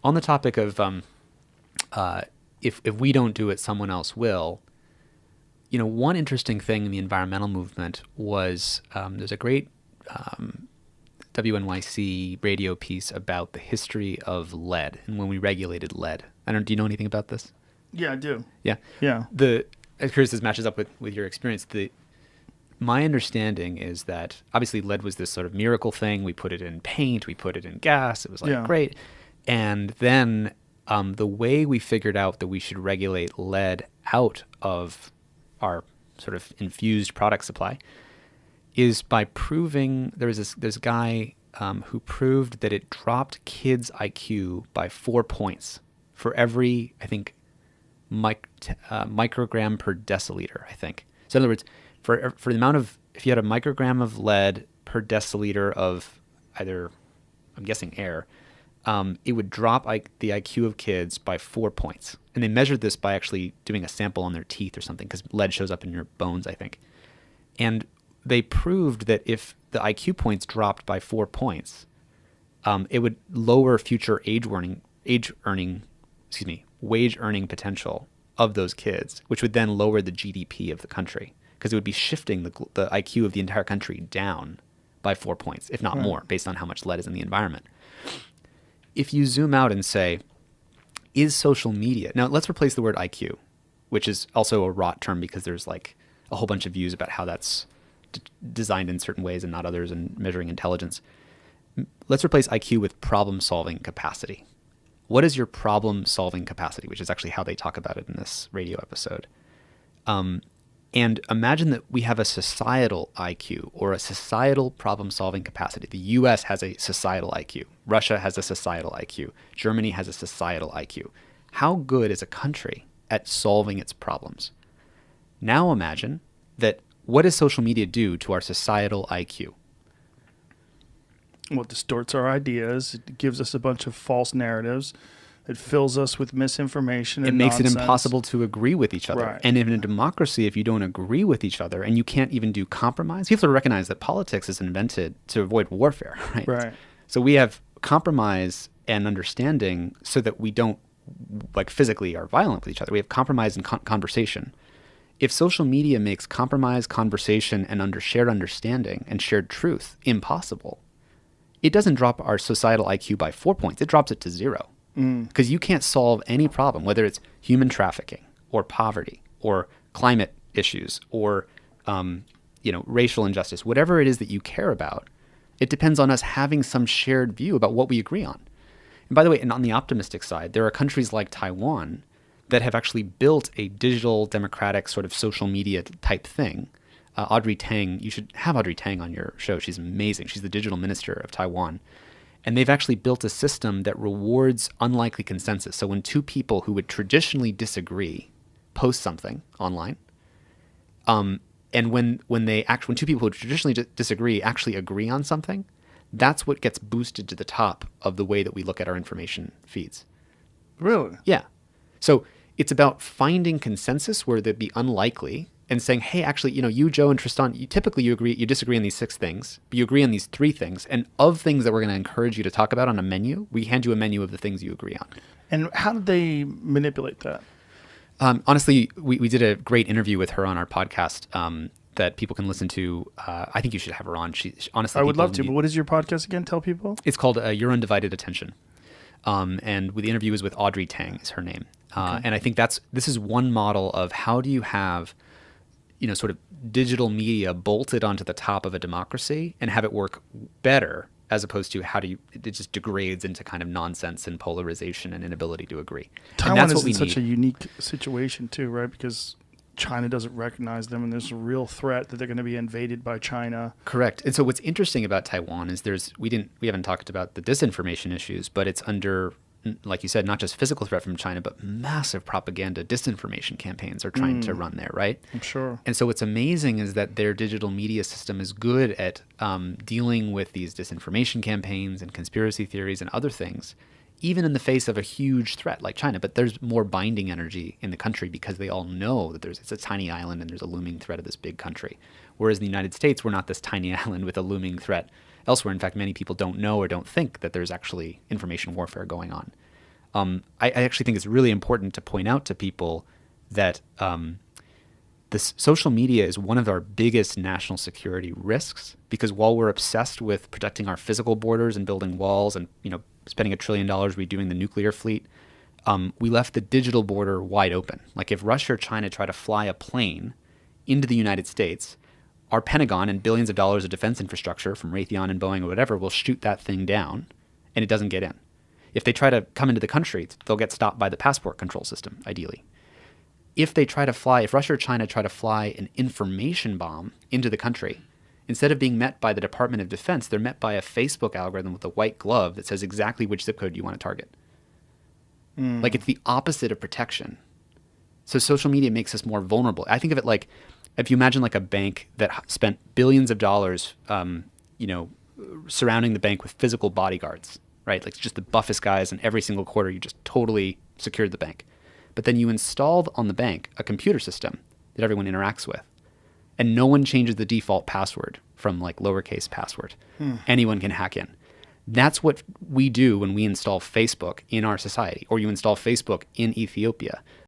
On the topic of if we don't do it, someone else will. One interesting thing in the environmental movement was there's a great WNYC radio piece about the history of lead and when we regulated lead. Do you know anything about this? Yeah, I do. Yeah. Yeah. I'm curious this matches up with your experience. My understanding is that obviously lead was this sort of miracle thing. We put it in paint, we put it in gas. It was great. And then the way we figured out that we should regulate lead out of our sort of infused product supply is by proving there's a guy who proved that it dropped kids' IQ by 4 points for every, I think, microgram per deciliter, I think. So in other words, for the amount of, if you had a microgram of lead per deciliter of either, I'm guessing air, it would drop the IQ of kids by 4 points. And they measured this by actually doing a sample on their teeth or something, because lead shows up in your bones, I think. And they proved that if the IQ points dropped by 4 points, it would lower future wage earning potential of those kids, which would then lower the GDP of the country, because it would be shifting the IQ of the entire country down by 4 points, if not more, based on how much lead is in the environment. If you zoom out and say, is social media... Now, let's replace the word IQ, which is also a rot term because there's like a whole bunch of views about how that's designed in certain ways and not others and measuring intelligence. Let's replace IQ with problem-solving capacity. What is your problem-solving capacity, which is actually how they talk about it in this radio episode. And imagine that we have a societal IQ or a societal problem-solving capacity. The U.S. has a societal IQ. Russia has a societal IQ. Germany has a societal IQ. How good is a country at solving its problems? Now imagine that what does social media do to our societal IQ? Well, it distorts our ideas. It gives us a bunch of false narratives. It fills us with misinformation and makes nonsense. it impossible to agree with each other. Right. And in a democracy, if you don't agree with each other and you can't even do compromise, you have to recognize that politics is invented to avoid warfare, right? Right. So we have compromise and understanding so that we don't physically are violent with each other. We have compromise and conversation. If social media makes compromise, conversation, and shared understanding and shared truth impossible, it doesn't drop our societal IQ by 4 points. It drops it to 0. Because you can't solve any problem, whether it's human trafficking or poverty or climate issues or racial injustice, whatever it is that you care about. It depends on us having some shared view about what we agree on. And by the way, and on the optimistic side, there are countries like Taiwan that have actually built a digital democratic sort of social media type thing. Audrey Tang, you should have Audrey Tang on your show. She's amazing. She's the digital minister of Taiwan. And they've actually built a system that rewards unlikely consensus. So when two people who would traditionally disagree post something online, and when two people who traditionally disagree actually agree on something, that's what gets boosted to the top of the way that we look at our information feeds. Really? Yeah. So it's about finding consensus where they'd be unlikely and saying, hey, actually, you, Joe, and Tristan, you disagree on these 6 things, but you agree on these 3 things. And of things that we're going to encourage you to talk about on a menu, we hand you a menu of the things you agree on. And how did they manipulate that? Honestly, we did a great interview with her on our podcast that people can listen to. I think you should have her on. She honestly, I would love to, but what is your podcast again? Tell people. It's called Your Undivided Attention. And the interview is with Audrey Tang is her name. Okay. And I think this is one model of how do you have sort of digital media bolted onto the top of a democracy and have it work better, as opposed to it just degrades into kind of nonsense and polarization and inability to agree. Taiwan is in such a unique situation too, right? Because China doesn't recognize them, and there's a real threat that they're going to be invaded by China. Correct. And so what's interesting about Taiwan is we haven't talked about the disinformation issues, but it's under, like you said, not just physical threat from China, but massive propaganda, disinformation campaigns are trying to run there, right? I'm sure. And so what's amazing is that their digital media system is good at dealing with these disinformation campaigns and conspiracy theories and other things, even in the face of a huge threat like China. But there's more binding energy in the country because they all know that it's a tiny island and there's a looming threat of this big country. Whereas in the United States, we're not this tiny island with a looming threat elsewhere. In fact, many people don't know or don't think that there's actually information warfare going on. I actually think it's really important to point out to people that this social media is one of our biggest national security risks, because while we're obsessed with protecting our physical borders and building walls and, spending $1 trillion redoing the nuclear fleet, we left the digital border wide open. Like if Russia or China try to fly a plane into the United States, our Pentagon and billions of dollars of defense infrastructure from Raytheon and Boeing or whatever will shoot that thing down, and it doesn't get in. If they try to come into the country, they'll get stopped by the passport control system, ideally. If Russia or China try to fly an information bomb into the country, instead of being met by the Department of Defense, they're met by a Facebook algorithm with a white glove that says exactly which zip code you want to target. Like it's the opposite of protection. So social media makes us more vulnerable. I think of it like, if you imagine like a bank that spent billions of dollars, surrounding the bank with physical bodyguards, right? Like just the buffest guys, and every single quarter you just totally secured the bank. But then you installed on the bank a computer system that everyone interacts with, and no one changes the default password from like lowercase password. Anyone can hack in. That's what we do when we install Facebook in our society, or you install Facebook in Ethiopia.